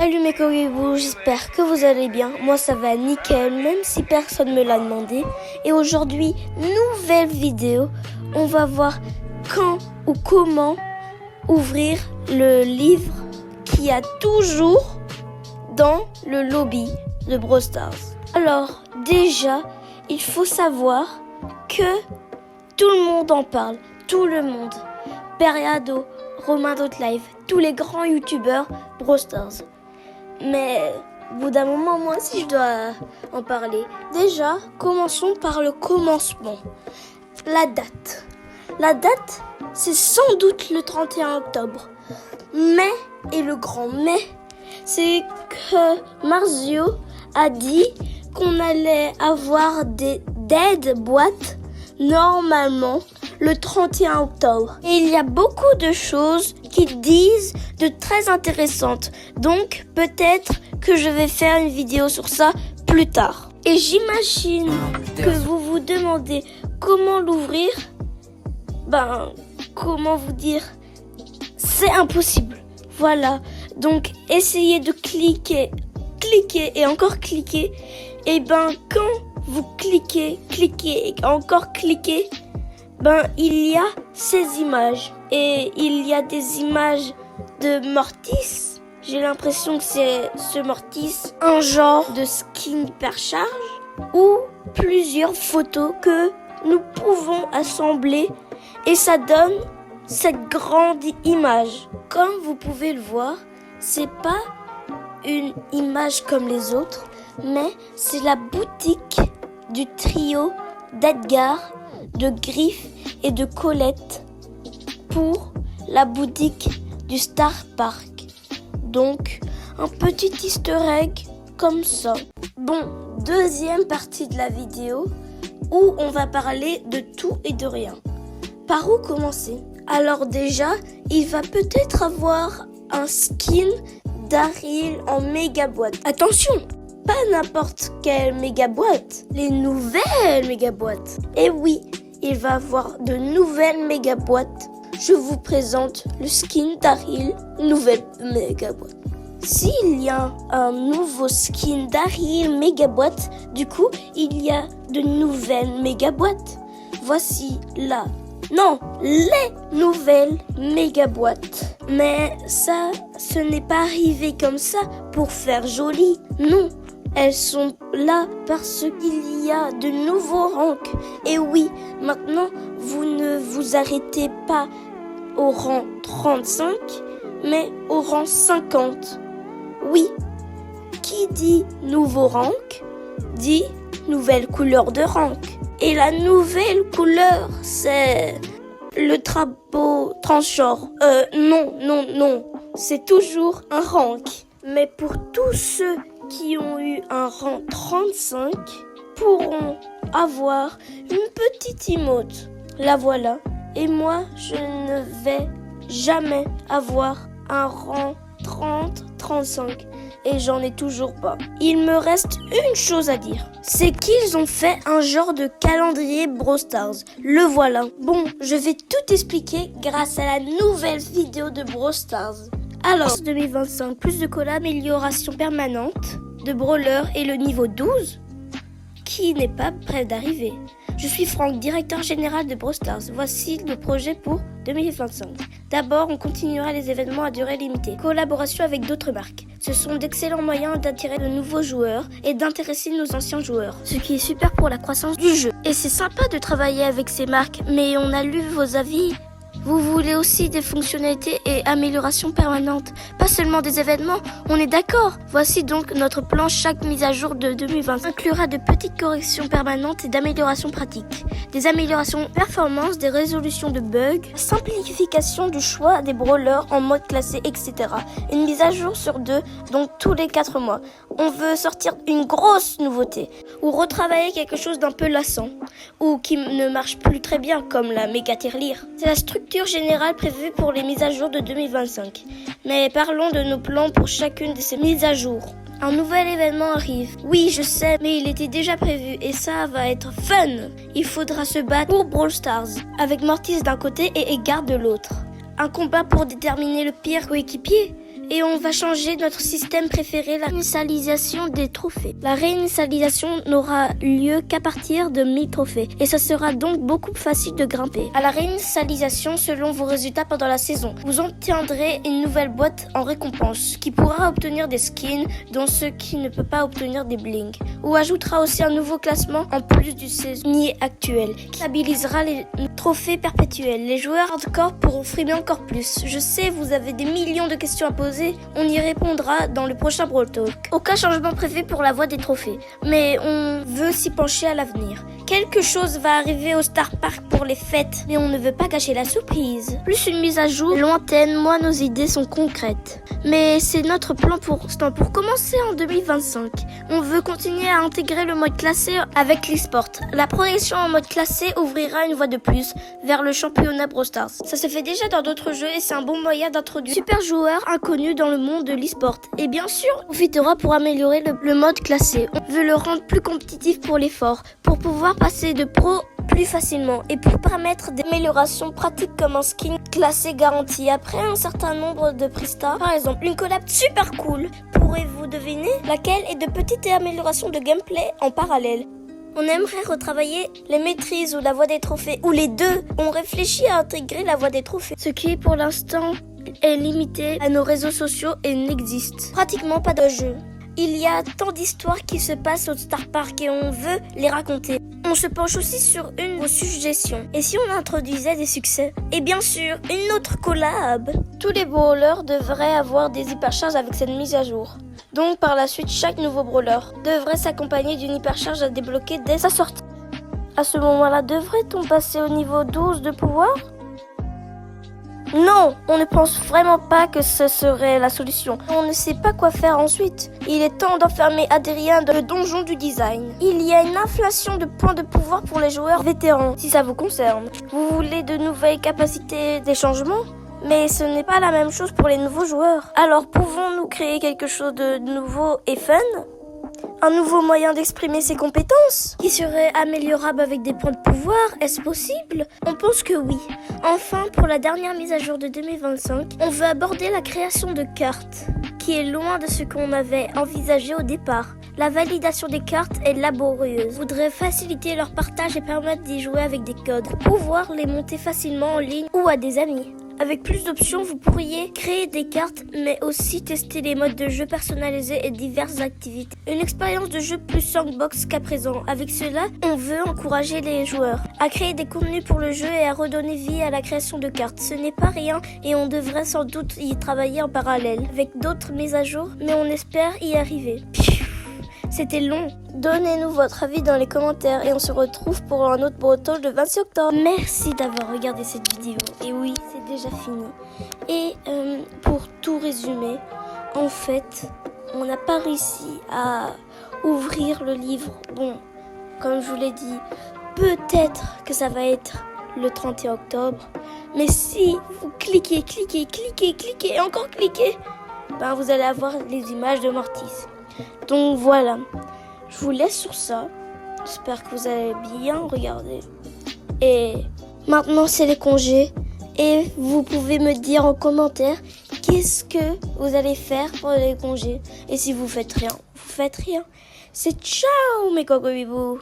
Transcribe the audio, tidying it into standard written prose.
Salut mes coribous, j'espère que vous allez bien. Moi ça va nickel, même si personne me l'a demandé. Et aujourd'hui, nouvelle vidéo. On va voir quand ou comment ouvrir le livre qu'il y a toujours dans le lobby de Brawl Stars. Alors déjà, il faut savoir que tout le monde en parle. Tout le monde. Periado, Romain.live, tous les grands youtubeurs Brawl Stars. Mais au bout d'un moment, moi aussi je dois en parler. Déjà, commençons par le commencement. La date. La date, c'est sans doute le 31 octobre. Mais, et le grand mais, c'est que Marzio a dit qu'on allait avoir des dead boîtes normalement le 31 octobre. Et il y a beaucoup de choses qui disent de très intéressantes. Donc peut-être que je vais faire une vidéo sur ça plus tard. Et j'imagine que vous vous demandez comment l'ouvrir. Comment vous dire? C'est impossible. Voilà. Donc essayez de cliquer et encore cliquer. Et quand vous cliquez et encore cliquez, il y a ces images. Et il y a des images de Mortis. J'ai l'impression que c'est ce Mortis, un genre de skin hypercharge, ou plusieurs photos que nous pouvons assembler et ça donne cette grande image. Comme vous pouvez le voir, c'est pas une image comme les autres, mais c'est la boutique du trio d'Edgar, de Griff et de Colette pour la boutique du Star Park. Donc, un petit easter egg comme ça. Bon, deuxième partie de la vidéo où on va parler de tout et de rien. Par où commencer? Alors déjà, il va peut-être avoir un skin Daryl en méga boîte. Attention, pas n'importe quelle méga boîte, les nouvelles méga boîtes. Et oui, il va avoir de nouvelles méga boîtes. Je vous présente le skin Daryl, nouvelle méga boîte. S'il y a un nouveau skin Daryl méga boîte, du coup, il y a de nouvelles méga boîtes. Voici les nouvelles méga boîtes. Mais ça, ce n'est pas arrivé comme ça pour faire joli. Non, elles sont là parce qu'il y a de nouveaux ranks. Et oui, maintenant, vous ne vous arrêtez pas au rang 35, mais au rang 50. Oui, qui dit nouveau rank, dit nouvelle couleur de rank. Et la nouvelle couleur, c'est le drapeau tranchant. Non, c'est toujours un rank. Mais pour tous ceux qui ont eu un rang 35 pourront avoir une petite emote. La voilà. Et moi, je ne vais jamais avoir un rang 30-35. Et j'en ai toujours pas. Il me reste une chose à dire. C'est qu'ils ont fait un genre de calendrier Brawl Stars. Le voilà. Bon, je vais tout expliquer grâce à la nouvelle vidéo de Brawl Stars. Alors, 2025, plus de collabs, amélioration permanente de brawler et le niveau 12 qui n'est pas prêt d'arriver. Je suis Franck, directeur général de Brawl Stars. Voici le projet pour 2025. D'abord, on continuera les événements à durée limitée. Collaboration avec d'autres marques. Ce sont d'excellents moyens d'attirer de nouveaux joueurs et d'intéresser nos anciens joueurs. Ce qui est super pour la croissance du jeu. Et c'est sympa de travailler avec ces marques, mais on a lu vos avis. Vous voulez aussi des fonctionnalités et améliorations permanentes, pas seulement des événements, on est d'accord. Voici donc notre plan. Chaque mise à jour de 2020 inclura de petites corrections permanentes et d'améliorations pratiques, des améliorations performance, des résolutions de bugs, simplification du choix des brawlers en mode classé, etc. Une mise à jour sur 2, donc tous les 4 mois. On veut sortir une grosse nouveauté, ou retravailler quelque chose d'un peu lassant, ou qui ne marche plus très bien, comme la méga tirelire. C'est la structure générale prévue pour les mises à jour de 2025. Mais parlons de nos plans pour chacune de ces mises à jour. Un nouvel événement arrive. Oui, je sais, mais il était déjà prévu et ça va être fun. Il faudra se battre pour Brawl Stars, avec Mortis d'un côté et Edgar de l'autre. Un combat pour déterminer le pire coéquipier. Et on va changer notre système préféré, la réinitialisation des trophées. La réinitialisation n'aura lieu qu'à partir de 1000 trophées. Et ça sera donc beaucoup plus facile de grimper. À la réinitialisation, selon vos résultats pendant la saison, vous obtiendrez une nouvelle boîte en récompense qui pourra obtenir des skins, dont ceux qui ne peuvent pas obtenir des blings. Ou ajoutera aussi un nouveau classement en plus du saisonnier actuel qui stabilisera les trophées perpétuels. Les joueurs hardcore pourront frimer encore plus. Je sais, vous avez des millions de questions à poser. On y répondra dans le prochain Brawl Talk. Aucun changement prévu pour la voie des trophées, mais on veut s'y pencher à l'avenir. Quelque chose va arriver au Star Park pour les fêtes, mais on ne veut pas cacher la surprise. Plus une mise à jour lointaine, moins nos idées sont concrètes. Mais c'est notre plan pour l'instant. Pour commencer en 2025, on veut continuer à intégrer le mode classé avec l'e-sport. La progression en mode classé ouvrira une voie de plus vers le championnat Brawl Stars. Ça se fait déjà dans d'autres jeux et c'est un bon moyen d'introduire super joueurs inconnus dans le monde de l'e-sport. Et bien sûr, on profitera pour améliorer le mode classé. On veut le rendre plus compétitif pour l'effort, pour pouvoir passer de pro plus facilement et pour permettre des améliorations pratiques comme un skin classé garanti après un certain nombre de prestats. Par exemple, une collab super cool. Pourrez-vous deviner laquelle est de petites améliorations de gameplay en parallèle? On aimerait retravailler les maîtrises ou la voie des trophées, ou les deux. On réfléchit à intégrer la voie des trophées, ce qui pour l'instant est limité à nos réseaux sociaux et n'existe pratiquement pas de jeu. Il y a tant d'histoires qui se passent au Star Park et on veut les raconter. On se penche aussi sur une de vos suggestions. Et si on introduisait des succès? Et bien sûr, une autre collab. Tous les brawlers devraient avoir des hypercharges avec cette mise à jour. Donc par la suite, chaque nouveau brawler devrait s'accompagner d'une hypercharge à débloquer dès sa sortie. À ce moment-là, devrait-on passer au niveau 12 de pouvoir? Non, on ne pense vraiment pas que ce serait la solution. On ne sait pas quoi faire ensuite. Il est temps d'enfermer Adrien dans le donjon du design. Il y a une inflation de points de pouvoir pour les joueurs vétérans, si ça vous concerne. Vous voulez de nouvelles capacités, des changements? Mais ce n'est pas la même chose pour les nouveaux joueurs. Alors pouvons-nous créer quelque chose de nouveau et fun? Un nouveau moyen d'exprimer ses compétences qui serait améliorable avec des points de pouvoir, est-ce possible? On pense que oui. Enfin, pour la dernière mise à jour de 2025, on veut aborder la création de cartes, qui est loin de ce qu'on avait envisagé au départ. La validation des cartes est laborieuse. On voudrait faciliter leur partage et permettre d'y jouer avec des codes, pour pouvoir les monter facilement en ligne ou à des amis. Avec plus d'options, vous pourriez créer des cartes, mais aussi tester les modes de jeu personnalisés et diverses activités. Une expérience de jeu plus sandbox qu'à présent. Avec cela, on veut encourager les joueurs à créer des contenus pour le jeu et à redonner vie à la création de cartes. Ce n'est pas rien et on devrait sans doute y travailler en parallèle avec d'autres mises à jour, mais on espère y arriver. C'était long. Donnez-nous votre avis dans les commentaires et on se retrouve pour un autre Brawl Talk le 26 octobre. Merci d'avoir regardé cette vidéo. Et oui, c'est déjà fini. Et pour tout résumer, en fait, on n'a pas réussi à ouvrir le livre. Bon, comme je vous l'ai dit, peut-être que ça va être le 31 octobre. Mais si vous cliquez et encore cliquez, ben vous allez avoir les images de Mortis. Donc voilà, je vous laisse sur ça. J'espère que vous allez bien regarder. Et maintenant c'est les congés. Et vous pouvez me dire en commentaire qu'est-ce que vous allez faire pour les congés. Et si vous faites rien, vous faites rien. C'est ciao mes cocobibous.